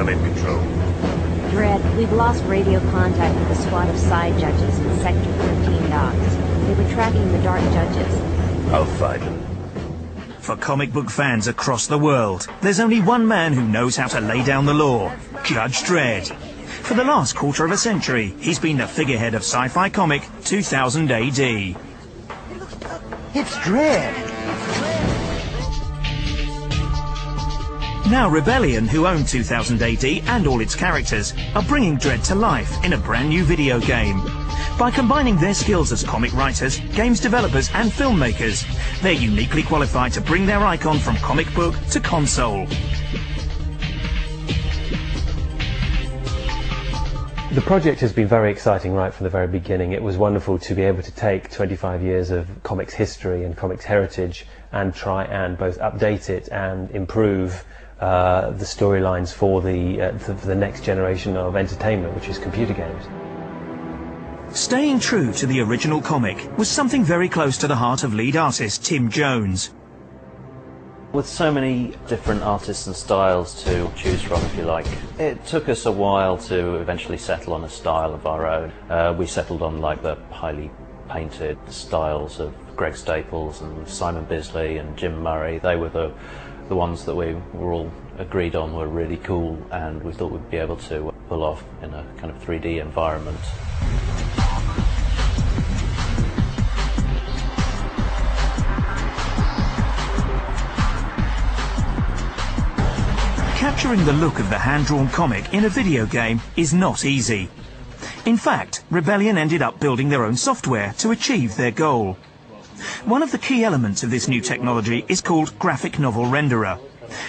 in control. Dredd, we've lost radio contact with a squad of side judges in Sector 13 docks. They were tracking the Dark Judges. I'll find them. For comic book fans across the world, there's only one man who knows how to lay down the law, Judge Dredd. For the last quarter of a century, he's been the figurehead of sci-fi comic 2000 AD. It's Dredd! Now Rebellion, who own 2000 AD and all its characters, are bringing Dredd to life in a brand new video game. By combining their skills as comic writers, games developers and filmmakers, they're uniquely qualified to bring their icon from comic book to console. The project has been very exciting right from the very beginning. It was wonderful to be able to take 25 years of comics history and comics heritage and try and both update it and improve the storylines for the next generation of entertainment, which is computer games. Staying true to the original comic was something very close to the heart of lead artist Tim Jones. With so many different artists and styles to choose from, if you like, it took us a while to eventually settle on a style of our own. We settled on like the highly painted styles of Greg Staples and Simon Bisley and Jim Murray. They were the ones that we were all agreed on were really cool, and we thought we'd be able to pull off in a kind of 3D environment. Capturing the look of the hand-drawn comic in a video game is not easy. In fact, Rebellion ended up building their own software to achieve their goal. One of the key elements of this new technology is called Graphic Novel Renderer.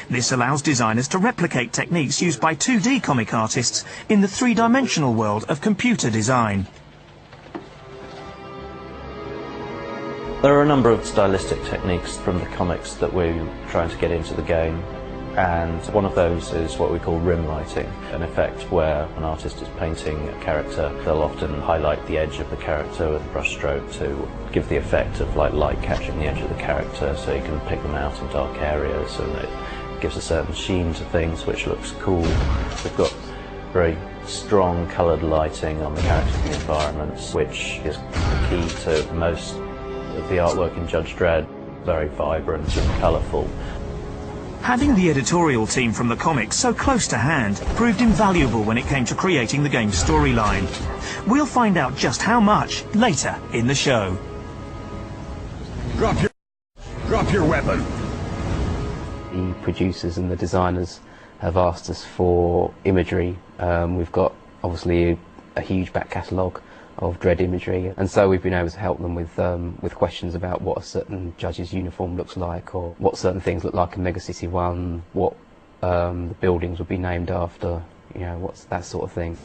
This allows designers to replicate techniques used by 2D comic artists in the three-dimensional world of computer design. There are a number of stylistic techniques from the comics that we're trying to get into the game, and one of those is what we call rim lighting, an effect where an artist is painting a character. They'll often highlight the edge of the character with a brush stroke to give the effect of like light catching the edge of the character, so you can pick them out in dark areas, and it gives a certain sheen to things which looks cool. We've got very strong coloured lighting on the characters and the environments, which is key to most of the artwork in Judge Dredd. Very vibrant and colourful. Having the editorial team from the comics so close to hand proved invaluable when it came to creating the game's storyline. We'll find out just how much later in the show. Drop your weapon. The producers and the designers have asked us for imagery. We've got obviously a huge back catalogue of Dredd imagery, and so we've been able to help them with questions about what a certain judge's uniform looks like, or what certain things look like in Mega City 1, what the buildings would be named after, you know, what's that sort of thing.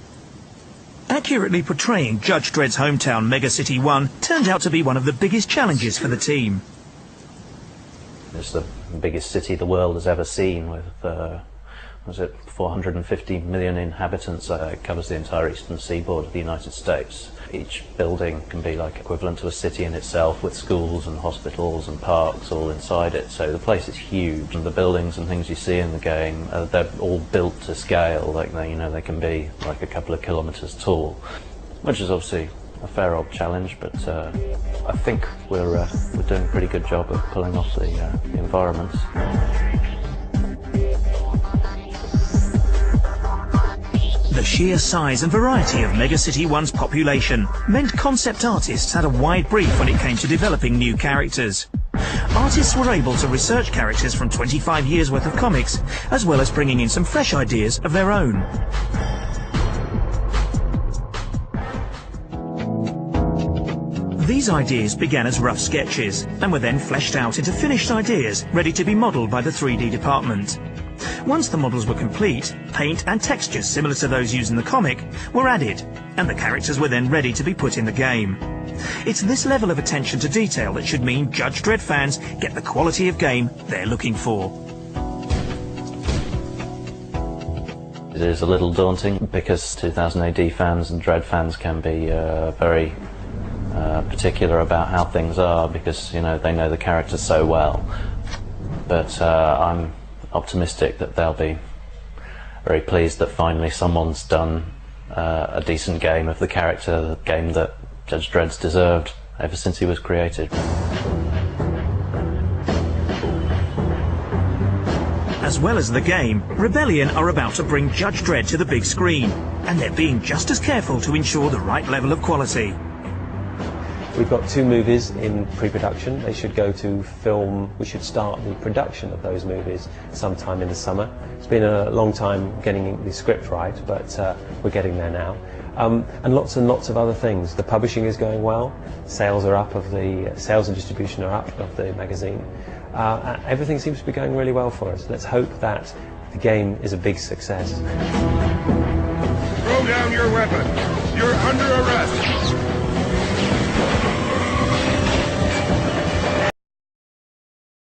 Accurately portraying Judge Dredd's hometown, Mega City 1, turned out to be one of the biggest challenges for the team. It's the biggest city the world has ever seen, with was it 450 million inhabitants. It covers the entire eastern seaboard of the United States. Each building can be like equivalent to a city in itself, with schools and hospitals and parks all inside it. So the place is huge, and the buildings and things you see in the game, they're all built to scale. Like they can be like a couple of kilometres tall, which is obviously a fair old challenge. But I think we're doing a pretty good job of pulling off the environments. The sheer size and variety of Mega City 1's population meant concept artists had a wide brief when it came to developing new characters. Artists were able to research characters from 25 years worth of comics, as well as bringing in some fresh ideas of their own. These ideas began as rough sketches and were then fleshed out into finished ideas ready to be modelled by the 3D department. Once the models were complete, paint and textures similar to those used in the comic were added, and the characters were then ready to be put in the game. It's this level of attention to detail that should mean Judge Dredd fans get the quality of game they're looking for. It is a little daunting because 2000 AD fans and Dredd fans can be very particular about how things are, because they know the characters so well. But I'm optimistic that they'll be very pleased that finally someone's done a decent game of the character, the game that Judge Dredd's deserved ever since he was created. As well as the game, Rebellion are about to bring Judge Dredd to the big screen, and they're being just as careful to ensure the right level of quality. We've got 2 movies in pre-production. They should go to film. We should start the production of those movies sometime in the summer. It's been a long time getting the script right, but we're getting there now. And lots of other things. The publishing is going well. Sales and distribution are up of the magazine. Everything seems to be going really well for us. Let's hope that the game is a big success. Throw down your weapon. You're under arrest.